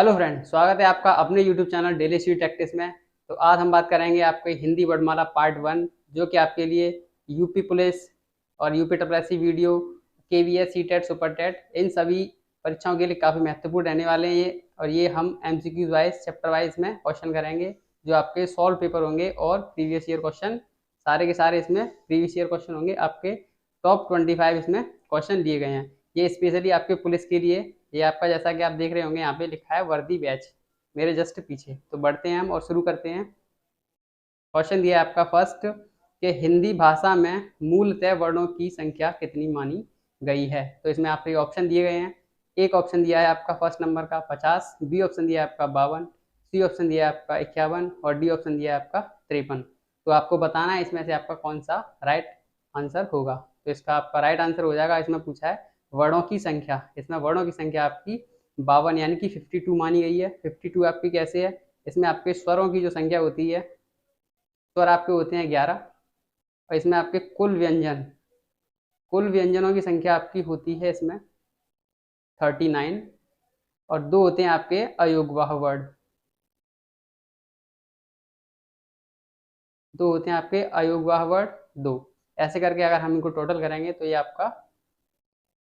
Hello friend, स्वागत है आपका अपने यूट्यूब चैनल डेली सी टैक्टिस में। तो आज हम बात करेंगे आपके हिंदी वर्णमाला पार्ट 1, जो कि आपके लिए यूपी पुलिस और यूपी ट्रिपल वीडियो, केवीएस, सीटेट, सुपर टेट, इन सभी परीक्षाओं के लिए काफ़ी महत्वपूर्ण रहने वाले हैं ये। और ये हम एमसीक्यूज वाइज, चैप्टर वाइज में क्वेश्चन करेंगे, जो आपके सॉल्व पेपर होंगे और प्रीवियस ईयर क्वेश्चन सारे के सारे इसमें प्रीवियस ईयर क्वेश्चन होंगे। आपके टॉप 25 इसमें क्वेश्चन दिए गए हैं। ये स्पेशली आपके पुलिस के लिए। ये आपका, जैसा कि आप देख रहे होंगे, यहाँ पे लिखा है वर्दी बैच मेरे जस्ट पीछे। तो बढ़ते हैं हम और शुरू करते हैं। क्वेश्चन दिया है आपका फर्स्ट कि हिंदी भाषा में मूलतः वर्णों की संख्या कितनी मानी गई है। तो इसमें आपके ऑप्शन दिए गए हैं। एक ऑप्शन दिया है आपका फर्स्ट नंबर का 50, बी ऑप्शन दिया है आपका 52, सी ऑप्शन दिया है आपका 51 और डी ऑप्शन दिया है आपका 53। तो आपको बताना है इसमें से आपका कौन सा राइट आंसर होगा। तो इसका आपका राइट आंसर हो जाएगा, इसमें पूछा है वर्णों की संख्या। इसमें वर्णों की संख्या आपकी 52 यानी कि 52 मानी गई है। 52 आपकी कैसे है? इसमें आपके स्वरों की जो संख्या होती है, स्वर आपके होते हैं 11, और इसमें आपके कुल व्यंजनों की संख्या आपकी होती है इसमें 39, और दो होते हैं आपके अयोगवाह वर्ड। दो होते हैं आपके अयोगवाह वर्ड, दो। ऐसे करके अगर हम इनको टोटल करेंगे तो ये आपका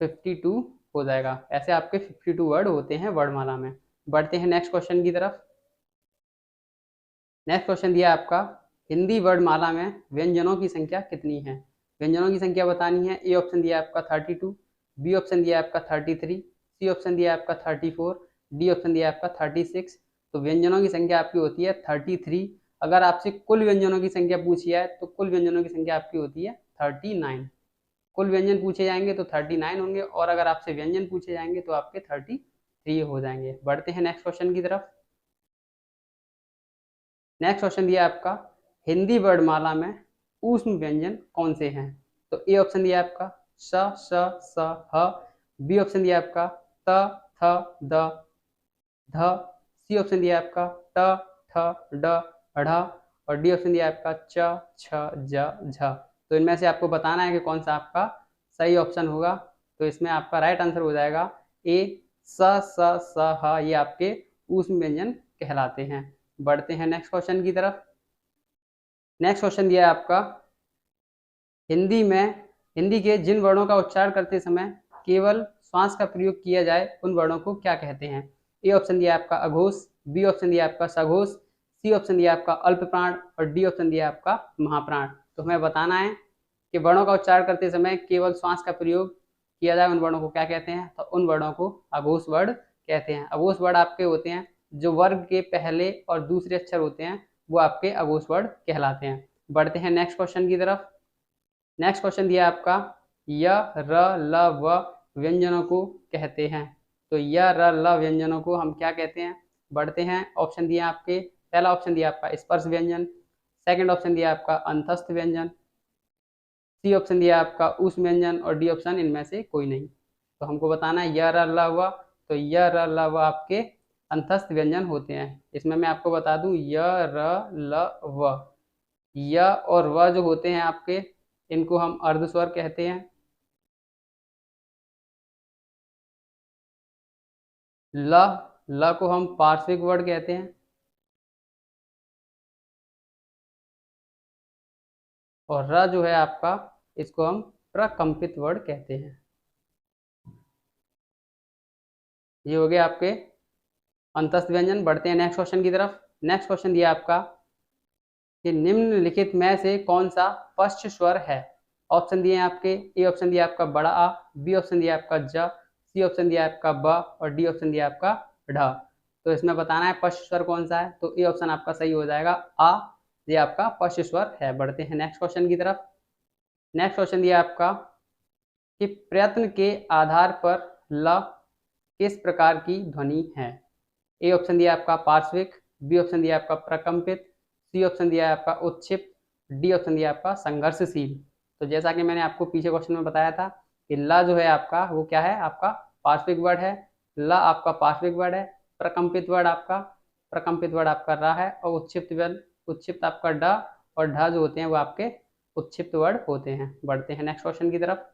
52 हो जाएगा। ऐसे आपके 52 वर्ड होते हैं वर्डमाला में। बढ़ते हैं नेक्स्ट क्वेश्चन की तरफ। नेक्स्ट क्वेश्चन दिया आपका हिंदी वर्णमाला में व्यंजनों की संख्या कितनी है। व्यंजनों की संख्या बतानी है। ए ऑप्शन दिया आपका 32, बी ऑप्शन दिया आपका 33, सी ऑप्शन दिया आपका 34, डी ऑप्शन दिया आपका 36। तो व्यंजनों की संख्या आपकी होती है 33। अगर आपसे कुल व्यंजनों की संख्या पूछी है तो कुल व्यंजनों की संख्या आपकी होती है 39। कुल व्यंजन पूछे जाएंगे तो 39 होंगे, और अगर आपसे व्यंजन पूछे जाएंगे तो आपके 33 हो जाएंगे। बढ़ते हैं नेक्स्ट क्वेश्चन की तरफ। नेक्स्ट क्वेश्चन दिया आपका हिंदी वर्णमाला में ऊष्म व्यंजन कौन से हैं। तो ए ऑप्शन दिया आपका श, श, स, ह। बी ऑप्शन दिया आपका त, थ, द, ध। सी ऑप्शन दिया आपका ट, ठ, ड, ढ़। और डी ऑप्शन दिया आपका च, छ, ज, झ। तो इनमें से आपको बताना है कि कौन सा आपका सही ऑप्शन होगा। तो इसमें आपका राइट आंसर हो जाएगा ए, स, स, ह। ये आपके ऊष्म व्यंजन कहलाते हैं। बढ़ते हैं नेक्स्ट क्वेश्चन की तरफ। नेक्स्ट क्वेश्चन दिया है आपका हिंदी के जिन वर्णों का उच्चारण करते समय केवल श्वास का प्रयोग किया जाए उन वर्णों को क्या कहते हैं। ए ऑप्शन दिया आपका अघोष, बी ऑप्शन दिया आपका सघोष, सी ऑप्शन दिया आपका अल्प प्राण और डी ऑप्शन दिया आपका महाप्राण। तो हमें बताना है कि वर्णों का उच्चारण करते समय केवल श्वास का प्रयोग किया जाए उन वर्णों को क्या कहते हैं। तो उन वर्णों को अघोष वर्ण कहते हैं। अघोष वर्ण आपके होते हैं जो वर्ग के पहले और दूसरे अक्षर होते हैं, वो आपके अघोष वर्ण कहलाते हैं। बढ़ते हैं नेक्स्ट क्वेश्चन की तरफ। नेक्स्ट क्वेश्चन दिया आपका य, र, ल, व व्यंजनों को कहते हैं। तो य, र, ल व्यंजनों को हम क्या कहते हैं। बढ़ते हैं, ऑप्शन दिया आपके। पहला ऑप्शन दिया आपका स्पर्श व्यंजन, सेकंड ऑप्शन दिया आपका अंतस्थ व्यंजन, सी ऑप्शन दिया आपका उस व्यंजन और डी ऑप्शन इनमें से कोई नहीं। तो हमको बताना है य, र, ल, व। तो य, र, ल, व आपके अंतस्थ व्यंजन होते हैं। इसमें मैं आपको बता दूं य, र, ल, व। य और व जो होते हैं आपके, इनको हम अर्धस्वर कहते हैं। ल ल को हम पार्श्विक वर्ड कहते हैं, और र जो है आपका, इसको हम प्रकंपित वर्ड कहते हैं। ये हो गए आपके अंतस्थ व्यंजन। बढ़ते हैं नेक्स्ट क्वेश्चन की तरफ। नेक्स्ट क्वेश्चन दिया आपका कि निम्नलिखित में से कौन सा पश्च स्वर है। ऑप्शन दिए हैं आपके। ए ऑप्शन दिया आपका बड़ा आ, बी ऑप्शन दिया आपका ज, सी ऑप्शन दिया आपका ब और डी ऑप्शन दिया आपका ढ। तो इसमें बताना है पश्च स्वर कौन सा है। तो ए ऑप्शन आपका सही हो जाएगा, आ। ये आपका पश्च स्वर है। बढ़ते हैं नेक्स्ट क्वेश्चन की तरफ। नेक्स्ट क्वेश्चन दिया आपका कि प्रयत्न के आधार पर ल किस प्रकार की ध्वनि है। ए ऑप्शन दिया आपका पार्श्विक, बी ऑप्शन दिया आपका प्रकंपित, सी ऑप्शन दिया है आपका उत्क्षिप्त, डी ऑप्शन दिया आपका संघर्षशील। तो जैसा कि मैंने आपको पीछे क्वेश्चन में बताया था कि ला जो है आपका, वो क्या है, आपका पार्श्विक वर्ड है। ला आपका पार्श्विक वर्ड है। प्रकंपित वर्ड आपका रा है, और उत्क्षिप्त आपका ड और ढ जो होते हैं वो आपके उत्क्षिप्त वर्ड होते हैं। बढ़ते हैं नेक्स्ट क्वेश्चन की तरफ।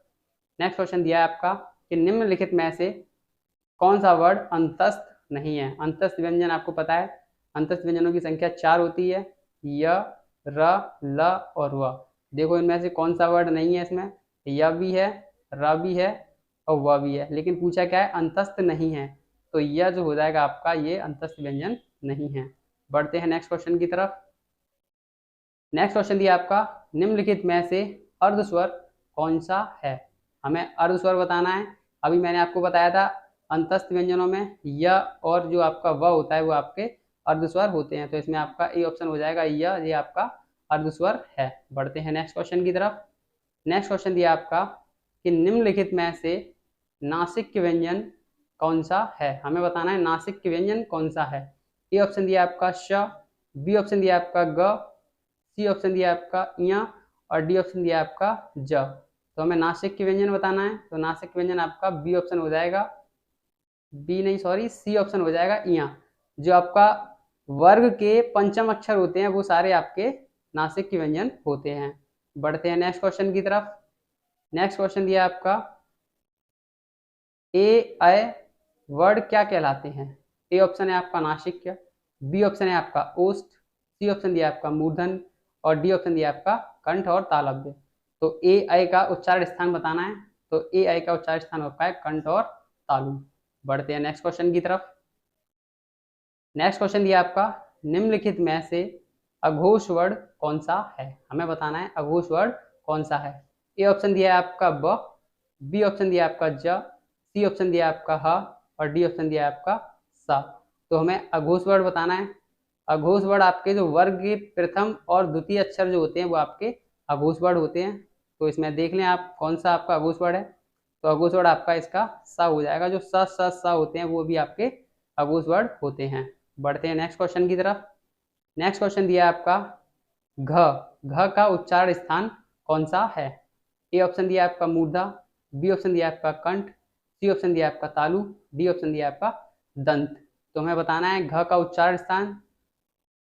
नेक्स्ट क्वेश्चन दिया है आपका कि निम्नलिखित में से कौन सा वर्ड अंतस्थ नहीं है। अंतस्थ व्यंजन आपको पता है, अंतस्थ व्यंजनों की संख्या 4 होती है, य, र, ल और व। देखो इनमें से कौन सा वर्ड नहीं है इसमें, य भी है, र भी है और व भी है, लेकिन पूछा क्या है, अंतस्थ नहीं है, तो यह जो हो जाएगा आपका, ये अंतस्थ व्यंजन नहीं है। बढ़ते हैं नेक्स्ट क्वेश्चन की तरफ। नेक्स्ट क्वेश्चन दिया आपका, निम्नलिखित में से अर्धस्वर कौन सा है। हमें अर्धस्वर बताना है। अभी मैंने आपको बताया था अंतस्थ व्यंजनों में य और जो आपका व होता है वो आपके अर्धस्वर होते हैं, तो इसमें आपका ए ऑप्शन हो जाएगा, ये आपका अर्धस्वर है। बढ़ते हैं नेक्स्ट क्वेश्चन की तरफ। नेक्स्ट क्वेश्चन दिया आपका कि निम्नलिखित में से नासिक व्यंजन कौन सा है। हमें बताना है नासिक व्यंजन कौन सा है। ए ऑप्शन दिया आपका श, बी ऑप्शन दिया आपका ग, सी ऑप्शन दिया आपका य और डी ऑप्शन दिया आपका ज। तो हमें नासिक के व्यंजन बताना है, तो नासिक व्यंजन आपका बी ऑप्शन हो जाएगा, बी नहीं सॉरी सी ऑप्शन हो जाएगा य। जो आपका वर्ग के पंचम अक्षर होते हैं वो सारे आपके नासिक के व्यंजन होते हैं। बढ़ते हैं नेक्स्ट क्वेश्चन की तरफ। नेक्स्ट क्वेश्चन दिया आपका, ए अय वर्ड क्या कहलाते हैं। ए ऑप्शन है आपका नासिक्य, बी ऑप्शन है आपका ओष्ठ, सी ऑप्शन दिया आपका मूर्धन और डी ऑप्शन दिया आपका कंठ और तालव्य। तो ए अय का उच्चारण स्थान बताना है, तो ए अय का उच्चारण स्थान होता है कंठ और तालु। बढ़ते हैं नेक्स्ट क्वेश्चन की तरफ। नेक्स्ट क्वेश्चन दिया आपका, निम्नलिखित में से अघोष वर्ण कौन सा है। हमें बताना है अघोष वर्ण कौन सा है। ए ऑप्शन दिया है आपका ब, बी ऑप्शन दिया आपका ज, सी ऑप्शन दिया आपका ह और डी ऑप्शन दिया आपका सा। तो हमें अघोष वर्ण बताना है। अघोष वर्ण आपके जो वर्ग के प्रथम और द्वितीय अक्षर जो होते हैं वो आपके अघोष वर्ण होते हैं। तो इसमें देख लें आप कौन सा आपका अघोष वर्ण है, तो अघोष वर्ण आपका इसका सा हो जाएगा। जो स होते हैं वो भी आपके अघोष वर्ण होते हैं। बढ़ते हैं नेक्स्ट क्वेश्चन की तरफ। नेक्स्ट क्वेश्चन दिया है आपका, घ का उच्चारण स्थान कौन सा है। ए ऑप्शन दिया आपका मूर्धा, बी ऑप्शन दिया आपका कंठ, सी ऑप्शन दिया आपका तालु, डी ऑप्शन दिया आपका दंत। तो हमें बताना है घ का उच्चारण स्थान,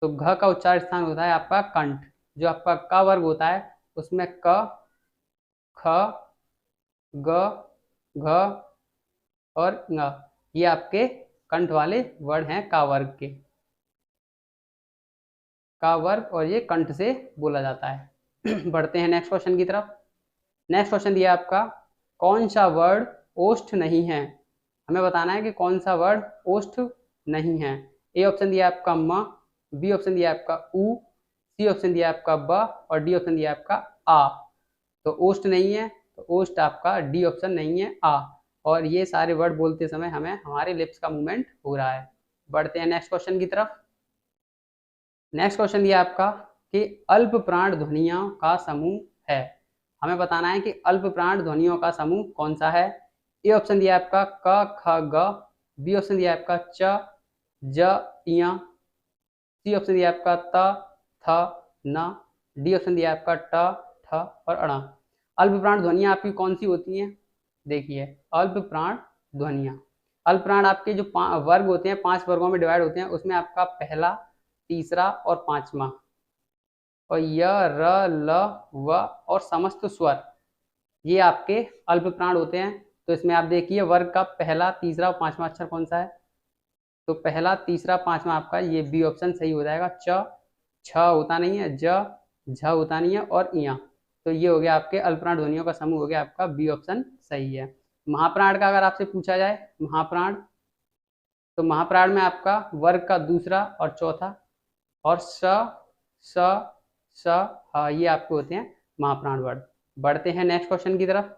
तो घ का उच्चारण स्थान होता है आपका कंठ। जो आपका क वर्ग होता है उसमें क, ख, ग, घ और ङ, ये आपके कंठ वाले वर्ण हैं का वर्ग के, का वर्ग, और ये कंठ से बोला जाता है। बढ़ते हैं नेक्स्ट क्वेश्चन की तरफ। नेक्स्ट क्वेश्चन दिया आपका, कौन सा वर्ड ओष्ठ नहीं है। हमें बताना है कि कौन सा वर्ड ओष्ठ नहीं है। ए ऑप्शन दिया आपका म, बी ऑप्शन दिया आपका उ, सी ऑप्शन दिया आपका ब और डी ऑप्शन दिया आपका आ। तो ओष्ठ नहीं है, तो ओष्ठ आपका डी ऑप्शन नहीं है, आ। और ये सारे वर्ड बोलते समय हमें हमारे लिप्स का मूवमेंट हो रहा है। बढ़ते हैं नेक्स्ट क्वेश्चन की तरफ। नेक्स्ट क्वेश्चन दिया आपका कि अल्प प्राण ध्वनियों का समूह है। हमें बताना है कि अल्प प्राण ध्वनियों का समूह कौन सा है। ए ऑप्शन दिया आपका क, ख, ग, बी ऑप्शन दिया आपका च, ज, य, सी ऑप्शन दिया आपका त, थ, न, डी ऑप्शन दिया आपका ट, ठ और अण। अल्प प्राण ध्वनियां आपकी कौन सी होती हैं। देखिए अल्प प्राण ध्वनियां, अल्प प्राण आपके जो वर्ग होते हैं 5 वर्गों में डिवाइड होते हैं, उसमें आपका पहला, तीसरा और पांचवा, और य, र, ल, व और समस्त स्वर, ये आपके अल्प प्राण होते हैं। तो इसमें आप देखिए वर्ग का पहला, तीसरा और पांचवा अक्षर कौन सा है, तो पहला, तीसरा, पांचवा आपका ये बी ऑप्शन सही हो जाएगा। च, छ होता नहीं है, ज, झ होता नहीं है और इया। तो ये हो गया आपके अल्प प्राण ध्वनियों का समूह, हो गया आपका बी ऑप्शन सही है। महाप्राण का अगर आपसे पूछा जाए, महाप्राण, तो महाप्राण में आपका वर्ग का दूसरा और चौथा और स, स, ह, ये आपके होते हैं महाप्राण वर्ड। बढ़ते हैं नेक्स्ट क्वेश्चन की तरफ।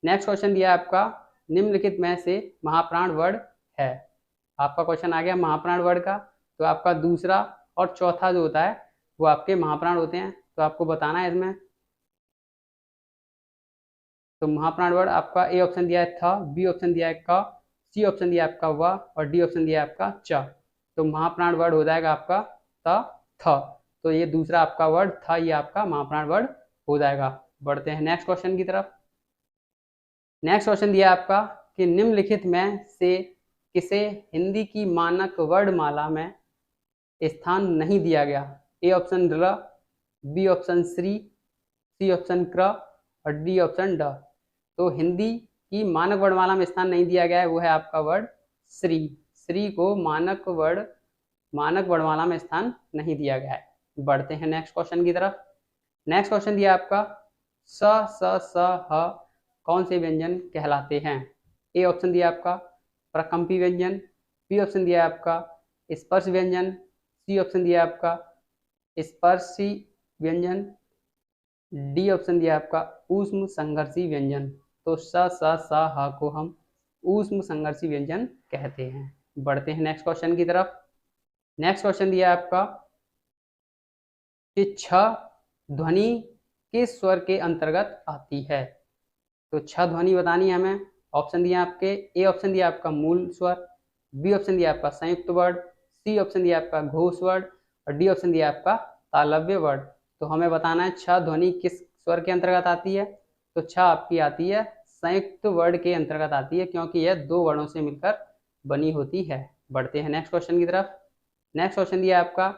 नेक्स्ट क्वेश्चन दिया आपका, निम्नलिखित में से महाप्राण वर्ड है। आपका क्वेश्चन आ गया महाप्राण वर्ड का, तो आपका दूसरा और चौथा जो होता है वो आपके महाप्राण होते हैं। तो आपको बताना है इसमें, तो महाप्राण वर्ड आपका ए ऑप्शन दिया है थ, बी ऑप्शन दिया है क, सी ऑप्शन दिया है आपका व और डी ऑप्शन दिया है आपका च। तो महाप्राण वर्ड हो जाएगा आपका त, थ। तो ये दूसरा आपका वर्ड था, ये आपका महाप्राण वर्ड हो जाएगा। बढ़ते हैं नेक्स्ट क्वेश्चन की तरफ। नेक्स्ट क्वेश्चन दिया आपका कि निम्नलिखित में से किसे हिंदी की मानक वर्णमाला में स्थान नहीं दिया गया। ए ऑप्शन र, बी ऑप्शन श्री, सी ऑप्शन क्र और डी ऑप्शन ड। तो हिंदी की मानक वर्णमाला में स्थान नहीं दिया गया है, वो है आपका वर्ड श्री। श्री को मानक वर्णमाला में स्थान नहीं दिया गया है। बढ़ते हैं नेक्स्ट क्वेश्चन की तरफ। नेक्स्ट क्वेश्चन दिया आपका स स स ह कौन से व्यंजन कहलाते हैं? ए ऑप्शन दिया आपका प्रकंपी व्यंजन, बी ऑप्शन दिया आपका स्पर्श व्यंजन, सी ऑप्शन दिया आपका स्पर्शी व्यंजन, डी ऑप्शन दिया आपका ऊष्म संघर्षी व्यंजन। तो स स स ह को हम ऊष्म संघर्षी व्यंजन कहते हैं। बढ़ते हैं नेक्स्ट क्वेश्चन की तरफ। नेक्स्ट क्वेश्चन दिया आपका कि छ ध्वनि किस स्वर के अंतर्गत आती है? तो छ ध्वनि बतानी है हमें। ऑप्शन दिया आपके, ए ऑप्शन दिया आपका मूल स्वर, बी ऑप्शन दिया आपका संयुक्त वर्ण, सी ऑप्शन दिया आपका घोष वर्ण और डी ऑप्शन दिया आपका तालव्य वर्ण। तो हमें बताना है छ ध्वनि किस स्वर के अंतर्गत आती है। तो छ आपकी आती है संयुक्त वर्ण के अंतर्गत आती है, क्योंकि यह दो वर्णों से मिलकर बनी होती है। बढ़ते हैं नेक्स्ट क्वेश्चन की तरफ। नेक्स्ट क्वेश्चन दिया आपका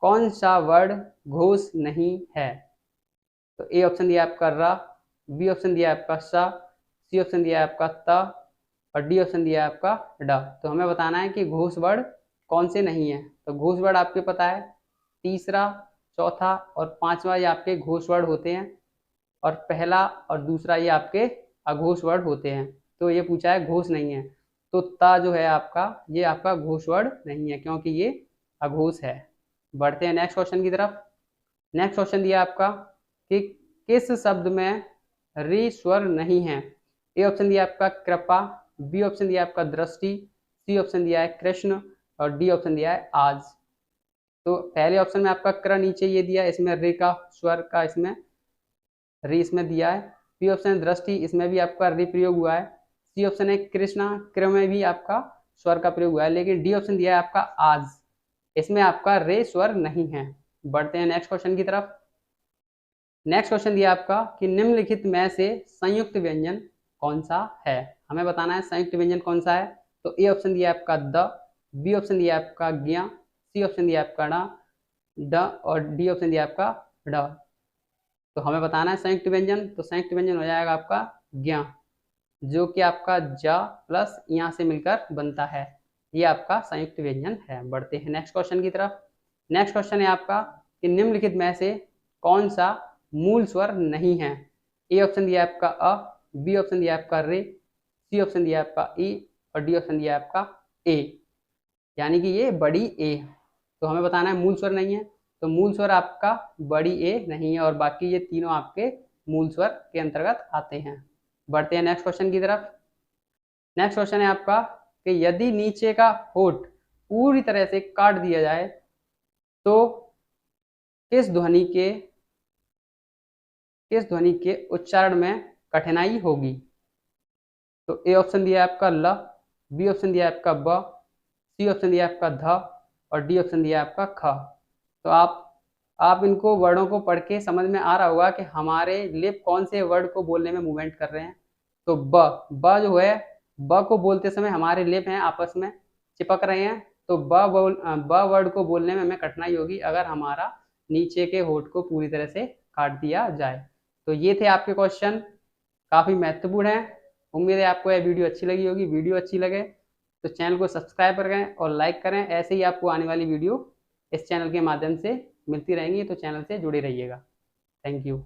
कौन सा वर्ण घोष नहीं है? तो ए ऑप्शन दिया आपका र, बी ऑप्शन दिया आपका सा, सी ऑप्शन दिया आपका त और डी ऑप्शन दिया आपका ड। तो हमें बताना है कि घोष वर्ण कौन से नहीं है। तो घोष वर्ण आपके पता है तीसरा, चौथा और पांचवा ये आपके घोष वर्ण होते हैं और पहला और दूसरा ये आपके अघोष वर्ण होते हैं। तो ये पूछा है घोष नहीं है, तो ता जो है आपका ये आपका घोष वर्ण नहीं है, क्योंकि ये अघोष है। बढ़ते हैं नेक्स्ट क्वेश्चन की तरफ। नेक्स्ट क्वेश्चन दिया आपका कि किस शब्द में री स्वर नहीं है? ए ऑप्शन दिया आपका कृपा, बी ऑप्शन दिया आपका दृष्टि, सी ऑप्शन दिया है कृष्ण और डी ऑप्शन दिया है आज। तो पहले ऑप्शन में आपका क्र नीचे ये दिया, इसमें रे का स्वर का इसमें री इसमें दिया है। बी ऑप्शन है दृष्टि, इसमें भी आपका री प्रयोग हुआ है। सी ऑप्शन है कृष्णा, क्र में भी आपका स्वर का प्रयोग हुआ है। लेकिन डी ऑप्शन दिया है आपका आज, इसमें आपका रे स्वर नहीं है। बढ़ते हैं नेक्स्ट क्वेश्चन की तरफ। नेक्स्ट क्वेश्चन दिया आपका कि निम्नलिखित में से संयुक्त व्यंजन कौन सा है? हमें बताना है संयुक्त व्यंजन कौन सा है। तो ए ऑप्शन दिया आपका द, बी ऑप्शन दिया आपका ज्ञ, सी ऑप्शन दिया आपका ड और डी ऑप्शन दिया आपका ड। तो हमें बताना है संयुक्त व्यंजन। तो संयुक्त व्यंजन हो जाएगा आपका ज्ञ, जो कि आपका ज प्लस यहाँ से मिलकर बनता है। ये आपका संयुक्त व्यंजन है। बढ़ते हैं नेक्स्ट क्वेश्चन की तरफ। नेक्स्ट क्वेश्चन है आपका कि निम्नलिखित में से कौन सा मूल स्वर नहीं है? ए ऑप्शन दिया आपका अ, बी ऑप्शन दिया आपका रे, सी ऑप्शन दिया आपका ई और डी ऑप्शन दिया आपका ए, यानी कि ये बड़ी ए। तो हमें बताना है मूल स्वर नहीं है। तो मूल स्वर आपका बड़ी ए नहीं है और बाकी ये तीनों आपके मूल स्वर के अंतर्गत आते हैं। बढ़ते हैं नेक्स्ट क्वेश्चन की तरफ। नेक्स्ट क्वेश्चन है आपका कि यदि नीचे का होठ पूरी तरह से काट दिया जाए तो किस ध्वनि के उच्चारण में कठिनाई होगी? तो ए ऑप्शन दिया आपका ल, बी ऑप्शन दिया आपका ब, सी ऑप्शन दिया आपका ध और डी ऑप्शन दिया आपका ख। तो आप इनको वर्डों को पढ़ के समझ में आ रहा होगा कि हमारे लिप कौन से वर्ड को बोलने में मूवमेंट कर रहे हैं। तो ब जो है, ब को बोलते समय हमारे लिप हैं आपस में चिपक रहे हैं। तो ब वर्ड को बोलने में हमें कठिनाई होगी अगर हमारा नीचे के होठ को पूरी तरह से काट दिया जाए। तो ये थे आपके क्वेश्चन, काफ़ी महत्वपूर्ण है। उम्मीद है आपको यह वीडियो अच्छी लगी होगी। वीडियो अच्छी लगे तो चैनल को सब्सक्राइब करें और लाइक करें। ऐसे ही आपको आने वाली वीडियो इस चैनल के माध्यम से मिलती रहेंगी, तो चैनल से जुड़े रहिएगा। Thank you.